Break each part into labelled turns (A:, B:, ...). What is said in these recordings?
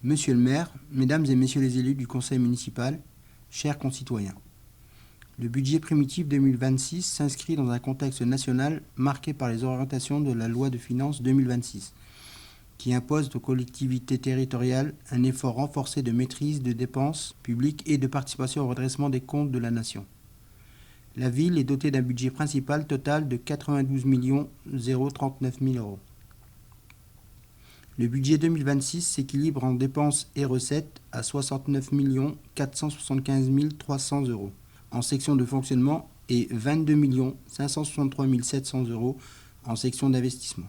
A: Monsieur le maire, mesdames et messieurs les élus du conseil municipal, chers concitoyens, le budget primitif 2026 s'inscrit dans un contexte national marqué par les orientations de la loi de finances 2026, qui impose aux collectivités territoriales un effort renforcé de maîtrise de dépenses publiques et de participation au redressement des comptes de la nation. La ville est dotée d'un budget principal total de 92 039 000 euros. Le budget 2026 s'équilibre en dépenses et recettes à 69 475 300 euros en section de fonctionnement et 22 563 700 euros en section d'investissement.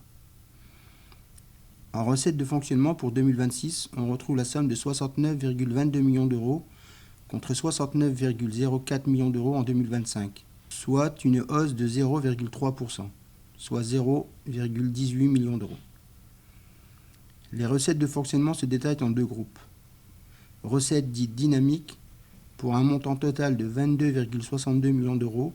A: En recettes de fonctionnement pour 2026, on retrouve la somme de 69,22 millions d'euros contre 69,04 millions d'euros en 2025, soit une hausse de 0,3%, soit 0,18 millions d'euros. Les recettes de fonctionnement se détaillent en deux groupes. Recettes dites dynamiques pour un montant total de 22,62 millions d'euros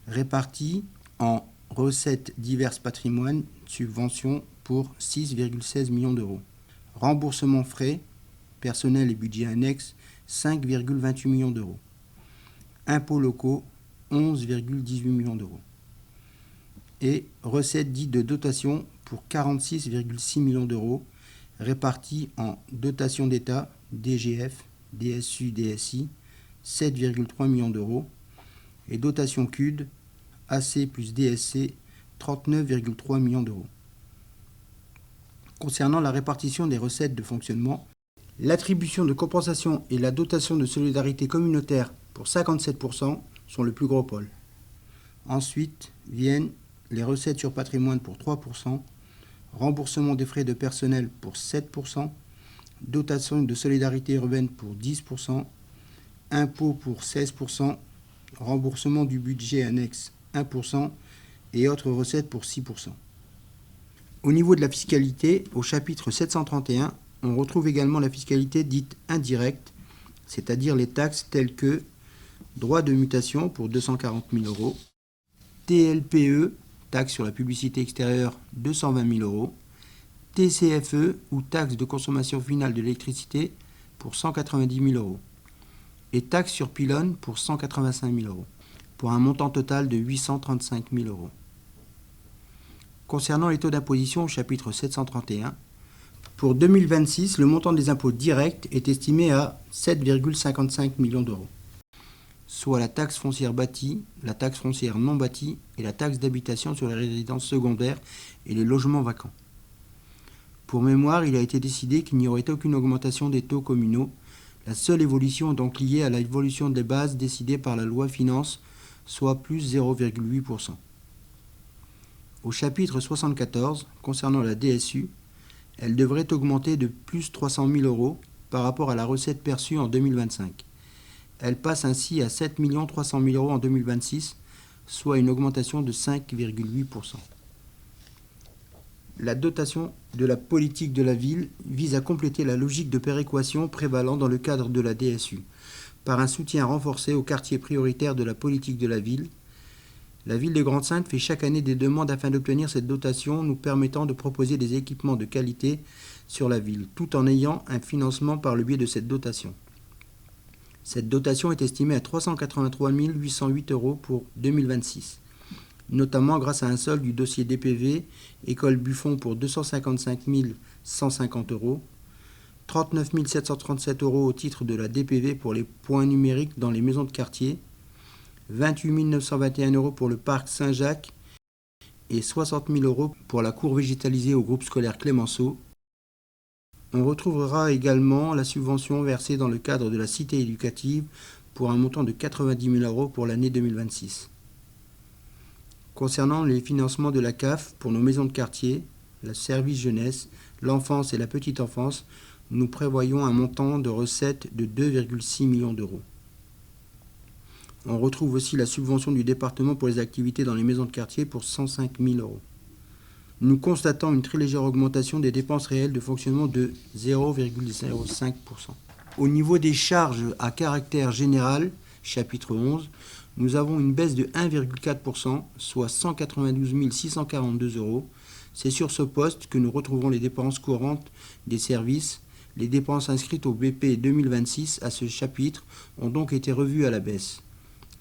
A: réparties en recettes diverses patrimoines, subventions pour 6,16 millions d'euros. Remboursement frais, personnel et budget annexe, 5,28 millions d'euros. Impôts locaux, 11,18 millions d'euros. Et recettes dites de dotation pour 46,6 millions d'euros répartis en dotation d'État, DGF, DSU, DSI, 7,3 millions d'euros, et dotation CUD, AC plus DSC, 39,3 millions d'euros. Concernant la répartition des recettes de fonctionnement, l'attribution de compensation et la dotation de solidarité communautaire pour 57% sont le plus gros pôle. Ensuite viennent les recettes sur patrimoine pour 3%, remboursement des frais de personnel pour 7%, dotation de solidarité urbaine pour 10%, impôts pour 16%, remboursement du budget annexe 1% et autres recettes pour 6%. Au niveau de la fiscalité, au chapitre 731, on retrouve également la fiscalité dite indirecte, c'est-à-dire les taxes telles que droit de mutation pour 240 000 euros, TLPE, taxe sur la publicité extérieure, 220 000 euros, TCFE ou taxe de consommation finale de l'électricité pour 190 000 euros, et taxe sur pylône pour 185 000 euros, pour un montant total de 835 000 euros. Concernant les taux d'imposition au chapitre 731, pour 2026, le montant des impôts directs est estimé à 7,55 millions d'euros, soit la taxe foncière bâtie, la taxe foncière non bâtie et la taxe d'habitation sur les résidences secondaires et les logements vacants. Pour mémoire, il a été décidé qu'il n'y aurait aucune augmentation des taux communaux. La seule évolution est donc liée à l'évolution des bases décidée par la loi Finances, soit plus 0,8%. Au chapitre 74, concernant la DSU, elle devrait augmenter de plus 300 000 euros par rapport à la recette perçue en 2025. Elle passe ainsi à 7 300 000 euros en 2026, soit une augmentation de 5,8%. La dotation de la politique de la ville vise à compléter la logique de péréquation prévalant dans le cadre de la DSU, par un soutien renforcé aux quartiers prioritaires de la politique de la ville. La ville de Grande-Synthe fait chaque année des demandes afin d'obtenir cette dotation, nous permettant de proposer des équipements de qualité sur la ville, tout en ayant un financement par le biais de cette dotation. Cette dotation est estimée à 383 808 euros pour 2026, notamment grâce à un solde du dossier DPV École Buffon pour 255 150 euros, 39 737 euros au titre de la DPV pour les points numériques dans les maisons de quartier, 28 921 euros pour le parc Saint-Jacques et 60 000 euros pour la cour végétalisée au groupe scolaire Clémenceau. On retrouvera également la subvention versée dans le cadre de la cité éducative pour un montant de 90 000 euros pour l'année 2026. Concernant les financements de la CAF pour nos maisons de quartier, le service jeunesse, l'enfance et la petite enfance, nous prévoyons un montant de recettes de 2,6 millions d'euros. On retrouve aussi la subvention du département pour les activités dans les maisons de quartier pour 105 000 euros. Nous constatons une très légère augmentation des dépenses réelles de fonctionnement de 0,05%. Au niveau des charges à caractère général, chapitre 11, nous avons une baisse de 1,4%, soit 192 642 euros. C'est sur ce poste que nous retrouvons les dépenses courantes des services, Les dépenses inscrites au BP 2026 à ce chapitre ont donc été revues à la baisse,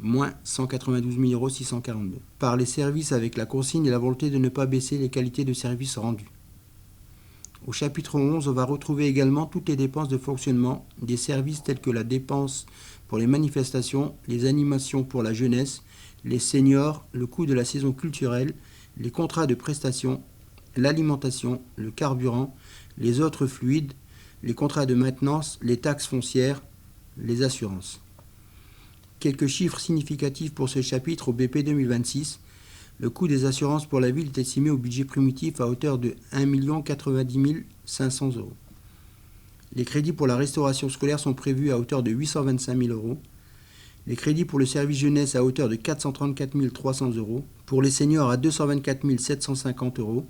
A: moins 192 642 €, par les services avec la consigne et la volonté de ne pas baisser les qualités de services rendus. Au chapitre 11, on va retrouver également toutes les dépenses de fonctionnement des services tels que la dépense pour les manifestations, les animations pour la jeunesse, les seniors, le coût de la saison culturelle, les contrats de prestation, l'alimentation, le carburant, les autres fluides, les contrats de maintenance, les taxes foncières, les assurances. Quelques chiffres significatifs pour ce chapitre au BP 2026. Le coût des assurances pour la ville est estimé au budget primitif à hauteur de 1 090 500 €. Les crédits pour la restauration scolaire sont prévus à hauteur de 825 000 €. Les crédits pour le service jeunesse à hauteur de 434 300 €. Pour les seniors à 224 750 €.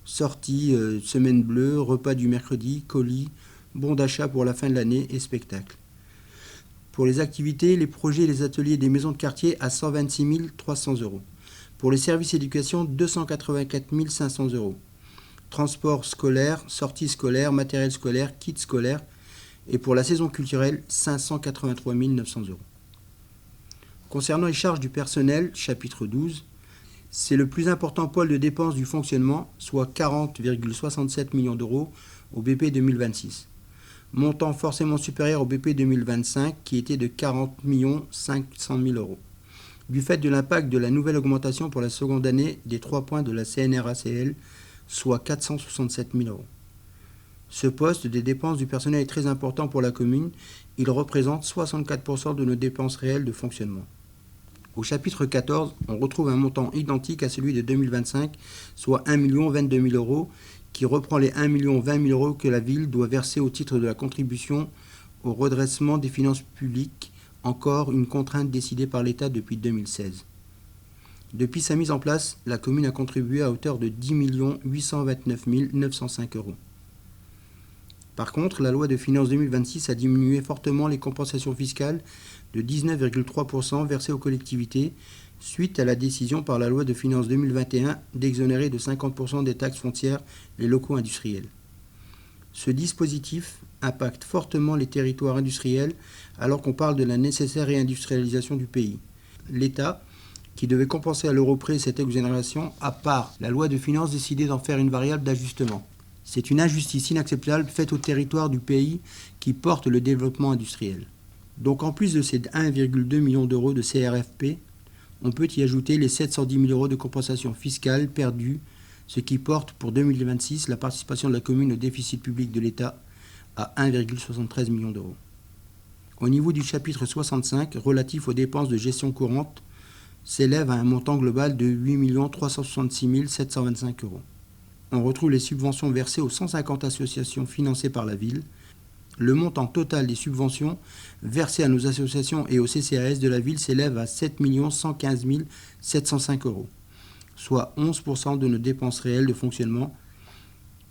A: Sorties, semaine bleue, repas du mercredi, colis, bons d'achat pour la fin de l'année et spectacles. Pour les activités, les projets et les ateliers des maisons de quartier à 126 300 €. Pour les services éducation, 284 500 €. Transport scolaire, sorties scolaires, matériel scolaire, kits scolaires. Et pour la saison culturelle, 583 900 €. Concernant les charges du personnel, chapitre 12, c'est le plus important pôle de dépenses du fonctionnement, soit 40,67 millions d'euros au BP 2026. Montant forcément supérieur au BP 2025 qui était de 40 500 000 €. Du fait de l'impact de la nouvelle augmentation pour la seconde année des 3 points de la CNRACL, soit 467 000 €. Ce poste des dépenses du personnel est très important pour la commune. Il représente 64% de nos dépenses réelles de fonctionnement. Au chapitre 14, on retrouve un montant identique à celui de 2025, soit 1 022 000 €, qui reprend les 1 020 000 € que la ville doit verser au titre de la contribution au redressement des finances publiques, encore une contrainte décidée par l'État depuis 2016. Depuis sa mise en place, la commune a contribué à hauteur de 10 829 905 €. Par contre, la loi de finances 2026 a diminué fortement les compensations fiscales de 19,3% versées aux collectivités suite à la décision par la loi de finances 2021 d'exonérer de 50% des taxes foncières les locaux industriels. Ce dispositif impacte fortement les territoires industriels alors qu'on parle de la nécessaire réindustrialisation du pays. L'État, qui devait compenser à l'euro près cette exonération, a par la loi de finances décidé d'en faire une variable d'ajustement. C'est une injustice inacceptable faite aux territoires du pays qui portent le développement industriel. Donc en plus de ces 1,2 million d'euros de CRFP, on peut y ajouter les 710 000 € de compensation fiscale perdue, ce qui porte pour 2026 la participation de la commune au déficit public de l'État à 1,73 million d'euros. Au niveau du chapitre 65, relatif aux dépenses de gestion courante, s'élève à un montant global de 8 366 725 €. On retrouve les subventions versées aux 150 associations financées par la ville. Le montant total des subventions versées à nos associations et au CCAS de la ville s'élève à 7 115 705 €, soit 11% de nos dépenses réelles de fonctionnement.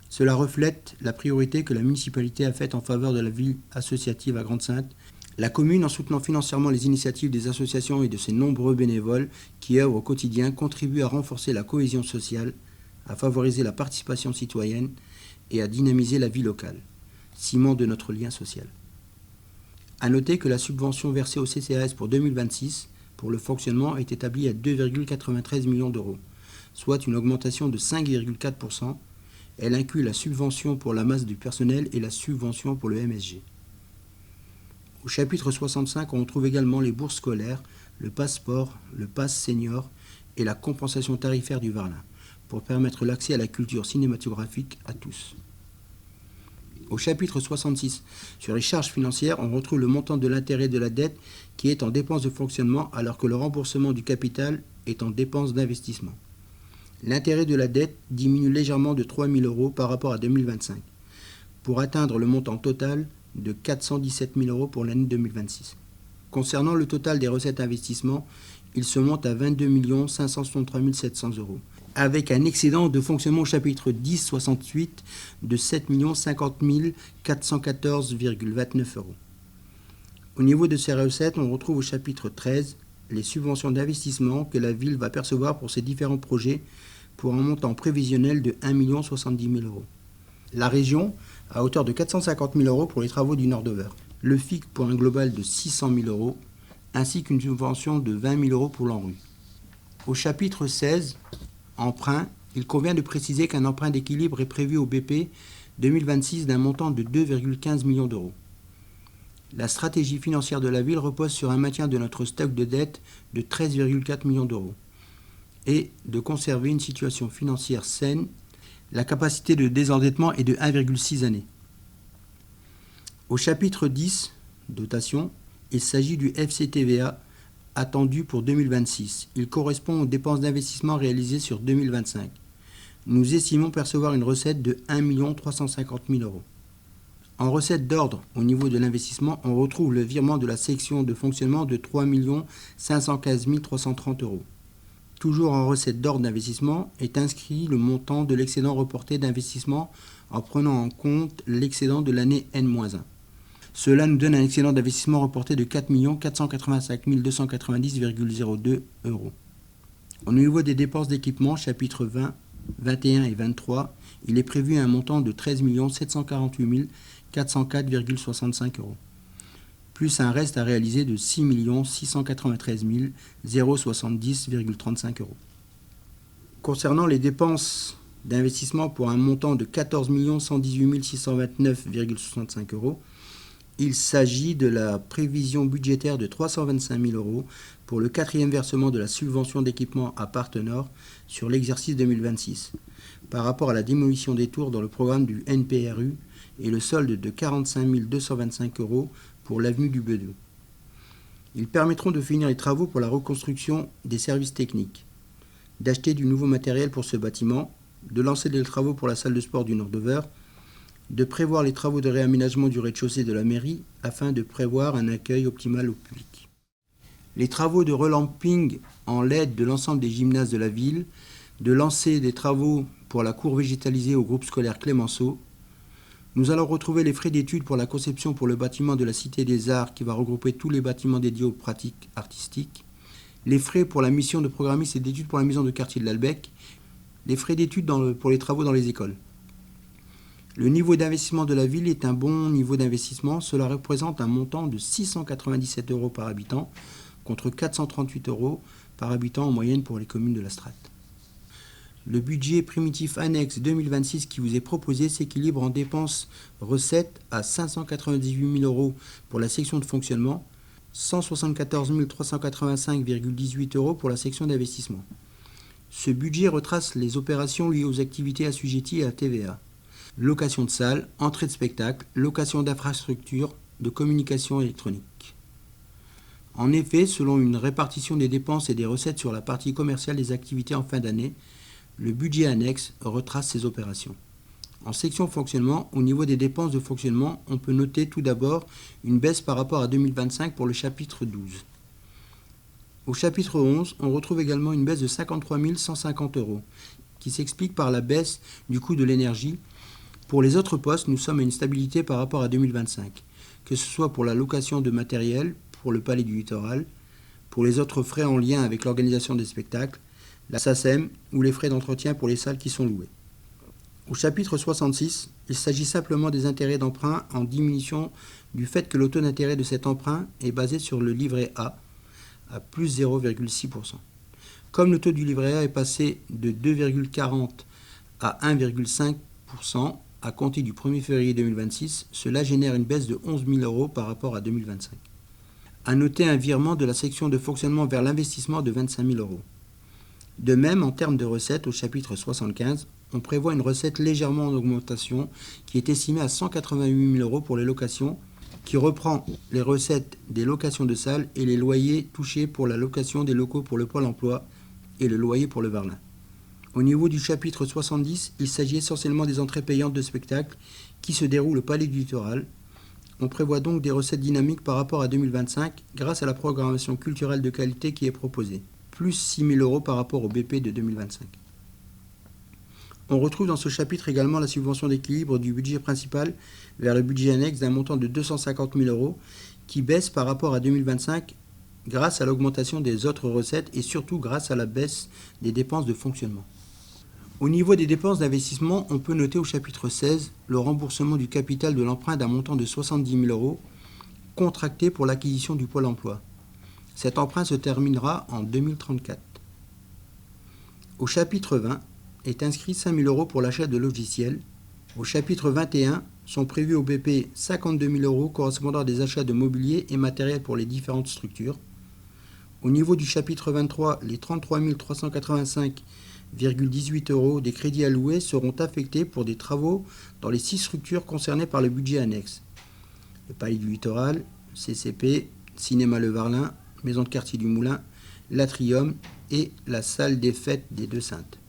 A: Cela reflète la priorité que la municipalité a faite en faveur de la ville associative à Grande-Synthe. La commune, en soutenant financièrement les initiatives des associations et de ses nombreux bénévoles qui œuvrent au quotidien, contribue à renforcer la cohésion sociale, à favoriser la participation citoyenne et à dynamiser la vie locale, ciment de notre lien social. A noter que la subvention versée au CCAS pour 2026 pour le fonctionnement est établie à 2,93 millions d'euros, soit une augmentation de 5,4%. Elle inclut la subvention pour la masse du personnel et la subvention pour le MSG. Au chapitre 65, on trouve également les bourses scolaires, le passeport, le pass senior et la compensation tarifaire du Varlin, pour permettre l'accès à la culture cinématographique à tous. Au chapitre 66, sur les charges financières, on retrouve le montant de l'intérêt de la dette qui est en dépenses de fonctionnement alors que le remboursement du capital est en dépenses d'investissement. L'intérêt de la dette diminue légèrement de 3 000 € par rapport à 2025, pour atteindre le montant total de 417 000 € pour l'année 2026. Concernant le total des recettes investissement, il se monte à 22 563 700 €, avec un excédent de fonctionnement au chapitre 10-68 de 7 50 414,29 €. Au niveau de ces recettes, on retrouve au chapitre 13 les subventions d'investissement que la ville va percevoir pour ses différents projets pour un montant prévisionnel de 1 070 000 €. La région à hauteur de 450 000 € pour les travaux du Nord-Dover. Le FIC pour un global de 600 000 €, ainsi qu'une subvention de 20 000 € pour l'ANRU. Au chapitre 16, emprunt, il convient de préciser qu'un emprunt d'équilibre est prévu au BP 2026 d'un montant de 2,15 millions d'euros. La stratégie financière de la ville repose sur un maintien de notre stock de dette de 13,4 millions d'euros et de conserver une situation financière saine. La capacité de désendettement est de 1,6 années. Au chapitre 10, dotation, il s'agit du FCTVA attendu pour 2026. Il correspond aux dépenses d'investissement réalisées sur 2025. Nous estimons percevoir une recette de 1 350 000 €. En recette d'ordre, au niveau de l'investissement, on retrouve le virement de la section de fonctionnement de 3 515 330 €. Toujours en recette d'ordre d'investissement est inscrit le montant de l'excédent reporté d'investissement en prenant en compte l'excédent de l'année N-1. Cela nous donne un excédent d'investissement reporté de 4 485 290,02 €. Au niveau des dépenses d'équipement, chapitres 20, 21 et 23, il est prévu un montant de 13 748 404,65 €, plus un reste à réaliser de 6 693 070,35 €. Concernant les dépenses d'investissement pour un montant de 14 118 629,65 €, il s'agit de la prévision budgétaire de 325 000 € pour le 4e versement de la subvention d'équipement à Partenord sur l'exercice 2026, par rapport à la démolition des tours dans le programme du NPRU et le solde de 45 225 € pour l'avenue du Bedou. Ils permettront de finir les travaux pour la reconstruction des services techniques, d'acheter du nouveau matériel pour ce bâtiment, de lancer des travaux pour la salle de sport du Nord-Dover, de prévoir les travaux de réaménagement du rez-de-chaussée de la mairie afin de prévoir un accueil optimal au public. Les travaux de relamping en LED de l'ensemble des gymnases de la ville, de lancer des travaux pour la cour végétalisée au groupe scolaire Clémenceau. Nous allons retrouver les frais d'études pour la conception pour le bâtiment de la Cité des Arts qui va regrouper tous les bâtiments dédiés aux pratiques artistiques, les frais pour la mission de programmiste et d'études pour la maison de quartier de l'Albec, les frais d'études pour les travaux dans les écoles. Le niveau d'investissement de la ville est un bon niveau d'investissement. Cela représente un montant de 697 € par habitant contre 438 € par habitant en moyenne pour les communes de la strate. Le budget primitif annexe 2026 qui vous est proposé s'équilibre en dépenses-recettes à 598 000 € pour la section de fonctionnement, 174 385,18 € pour la section d'investissement. Ce budget retrace les opérations liées aux activités assujetties à la TVA. Location de salles, entrée de spectacle, location d'infrastructures, de communication électronique. En effet, selon une répartition des dépenses et des recettes sur la partie commerciale des activités en fin d'année, le budget annexe retrace ces opérations. En section fonctionnement, au niveau des dépenses de fonctionnement, on peut noter tout d'abord une baisse par rapport à 2025 pour le chapitre 12. Au chapitre 11, on retrouve également une baisse de 53 150 €, qui s'explique par la baisse du coût de l'énergie. Pour les autres postes, nous sommes à une stabilité par rapport à 2025, que ce soit pour la location de matériel, pour le Palais du Littoral, pour les autres frais en lien avec l'organisation des spectacles, la SACEM ou les frais d'entretien pour les salles qui sont louées. Au chapitre 66, il s'agit simplement des intérêts d'emprunt en diminution du fait que le taux d'intérêt de cet emprunt est basé sur le livret A à plus 0,6%. Comme le taux du livret A est passé de 2,40 à 1,5%, à compter du 1er février 2026, cela génère une baisse de 11 000 € par rapport à 2025. À noter un virement de la section de fonctionnement vers l'investissement de 25 000 €. De même, en termes de recettes, au chapitre 75, on prévoit une recette légèrement en augmentation qui est estimée à 188 000 € pour les locations, qui reprend les recettes des locations de salles et les loyers touchés pour la location des locaux pour le Pôle emploi et le loyer pour le Varlin. Au niveau du chapitre 70, il s'agit essentiellement des entrées payantes de spectacles qui se déroulent au Palais du Littoral. On prévoit donc des recettes dynamiques par rapport à 2025 grâce à la programmation culturelle de qualité qui est proposée, plus 6 000 € par rapport au BP de 2025. On retrouve dans ce chapitre également la subvention d'équilibre du budget principal vers le budget annexe d'un montant de 250 000 € qui baisse par rapport à 2025 grâce à l'augmentation des autres recettes et surtout grâce à la baisse des dépenses de fonctionnement. Au niveau des dépenses d'investissement, on peut noter au chapitre 16 le remboursement du capital de l'emprunt d'un montant de 70 000 euros contracté pour l'acquisition du Pôle emploi. Cet emprunt se terminera en 2034. Au chapitre 20 est inscrit 5 000 euros pour l'achat de logiciels. Au chapitre 21 sont prévus au BP 52 000 euros correspondant à des achats de mobilier et matériel pour les différentes structures. Au niveau du chapitre 23, les 33 385,18 euros des crédits alloués seront affectés pour des travaux dans les 6 structures concernées par le budget annexe. Le Palais du Littoral, CCP, Cinéma Le Varlin, Maison de quartier du Moulin, l'Atrium et la salle des fêtes des Deux Saintes.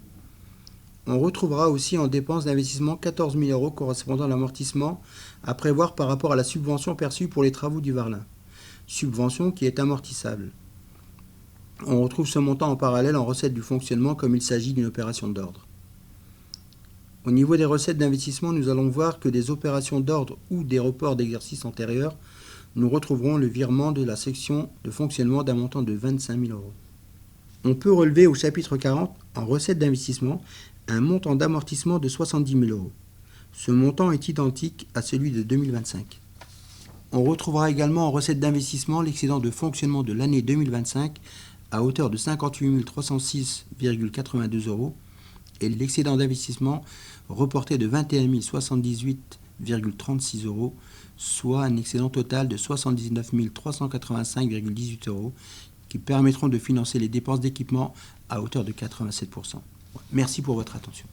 A: On retrouvera aussi en dépenses d'investissement 14 000 euros correspondant à l'amortissement à prévoir par rapport à la subvention perçue pour les travaux du Varlin. Subvention qui est amortissable. On retrouve ce montant en parallèle en recettes du fonctionnement comme il s'agit d'une opération d'ordre. Au niveau des recettes d'investissement, nous allons voir que des opérations d'ordre ou des reports d'exercices antérieurs, nous retrouverons le virement de la section de fonctionnement d'un montant de 25 000 euros. On peut relever au chapitre 40, en recettes d'investissement, un montant d'amortissement de 70 000 euros. Ce montant est identique à celui de 2025. On retrouvera également en recettes d'investissement l'excédent de fonctionnement de l'année 2025 à hauteur de 58 306,82 euros et l'excédent d'investissement reporté de 21 078,36 euros, soit un excédent total de 79 385,18 euros qui permettront de financer les dépenses d'équipement à hauteur de 87%. Merci pour votre attention.